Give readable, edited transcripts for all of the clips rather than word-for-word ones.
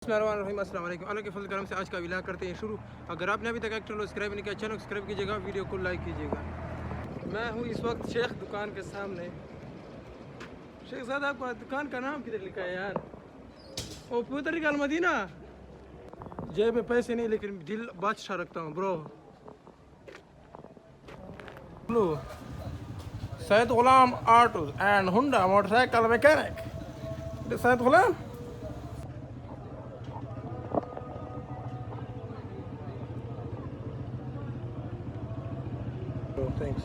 अस्सलाम वालेकुम। अल्लाह के फजल करम से आज का विलाग करते हैं शुरू। अगर आपने अभी तक एक्टर सब्सक्राइब नहीं किया चैनल सब्सक्राइब कीजिएगा, वीडियो को लाइक कीजिएगा। मैं हूँ इस वक्त शेख दुकान के सामने। शेख साहब आपका दुकान का नाम किधर लिखा है यार? ओ पुत्र अल मदीना। जेब में पैसे नहीं लेकिन दिल बादशाह रखता हूँ ब्रो। लो Syed Ghulam auto and Honda motorcycle mechanic. Syed Ghulam thanks.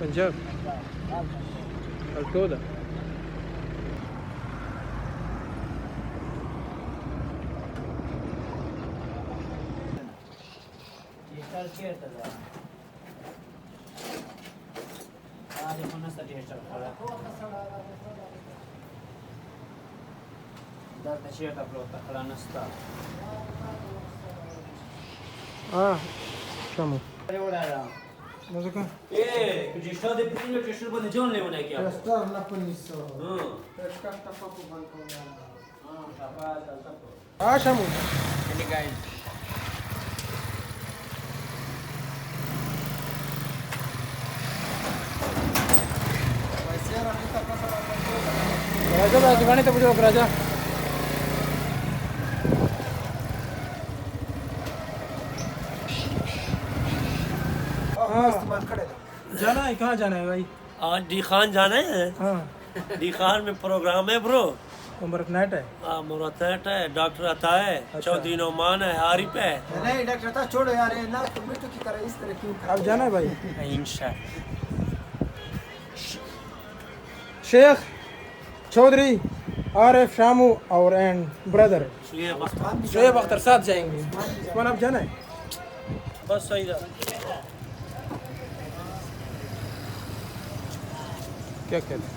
Punjab अल्टोदा Siamo. Ci sto di prima che sono di giorni non è che Ya sta na paniso. Pesca sta papo balcone. sapata Siamo. Ini guys. Raja gimana itu bujur Raja? जाना है कहाँ जाना है भाई? आज D Khan जाना है। हाँ डी खान में प्रोग्राम है ब्रो। उमर नाइट है। मुरतट है, डॉक्टर आता है, चौधरी नोमान है, आरिफ है। नहीं डॉक्टर था छोड़ो यार, ये ना तुम तो की तरह इस तरह क्यों? अब जाना है भाई? इंशाल्लाह। शेख चौधरी आरिफ शामू और एंड ब्रदर शोएब अख्तर साथ जाएंगे। कौन आप जाना है? बस सही था। क्या कहते हैं?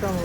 शामू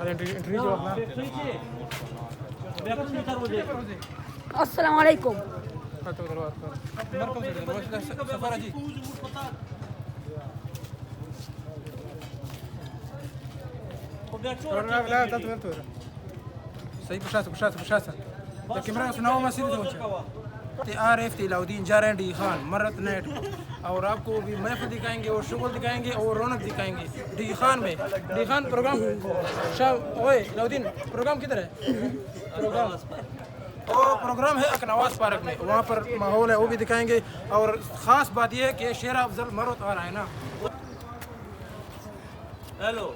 इंटरव्यू जवाब अस्सलाम वालेकुम। सही प्रशासन कैमरा सुनाओ मैं सीधे आरिफ तिलाउद्दीन जा रहे हैं डी खान मरत नेट और आपको भी महफिल दिखाएंगे और शुगल दिखाएंगे और रौनक दिखाएंगे डी खान में। डी खान प्रोग्राम शाह ओए लाउद्दीन प्रोग्राम किधर है? प्रोग्राम है अकनवास पार्क में, वहाँ पर माहौल है वो भी दिखाएंगे। और ख़ास बात यह है कि शेर अफजल मरत आ रहा है ना। हेलो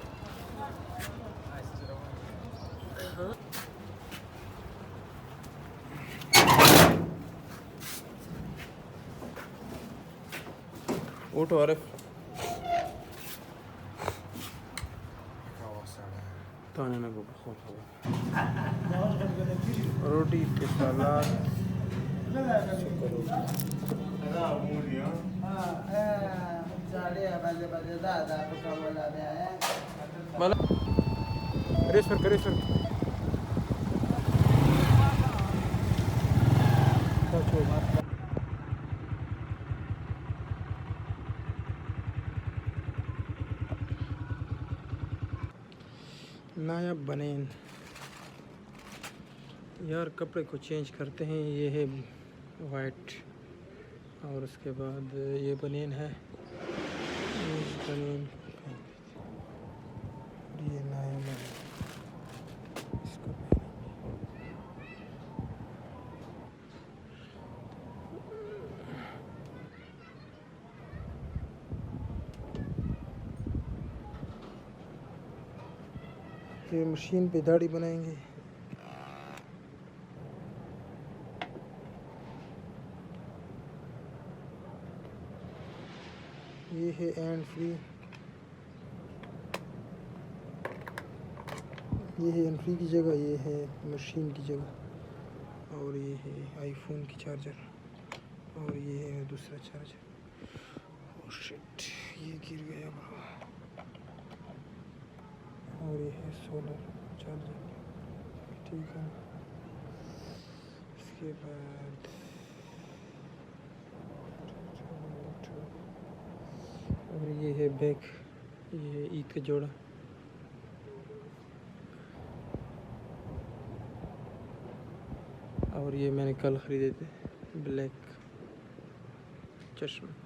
ओटो आरिफ ताने ना रोटी के सलाद रेस नायाब बनेन यार, कपड़े को चेंज करते हैं। ये है वाइट और उसके बाद ये बनियन है, बनियन ये नायाब है। इसको ये मशीन पे दाढ़ी बनाएंगे। ये है एंड फ्री ये है एंट्री की जगह, ये है मशीन की जगह, और ये है आईफोन की चार्जर, और ये है दूसरा चार्जर। ओह शिट, ये गिर गया ब्रो। और ये है सोलर चार्जर, ठीक है। इसके बाद और ये है बैग, ये है ईद का जोड़ा। और ये मैंने कल ख़रीदे थे ब्लैक चश्मे।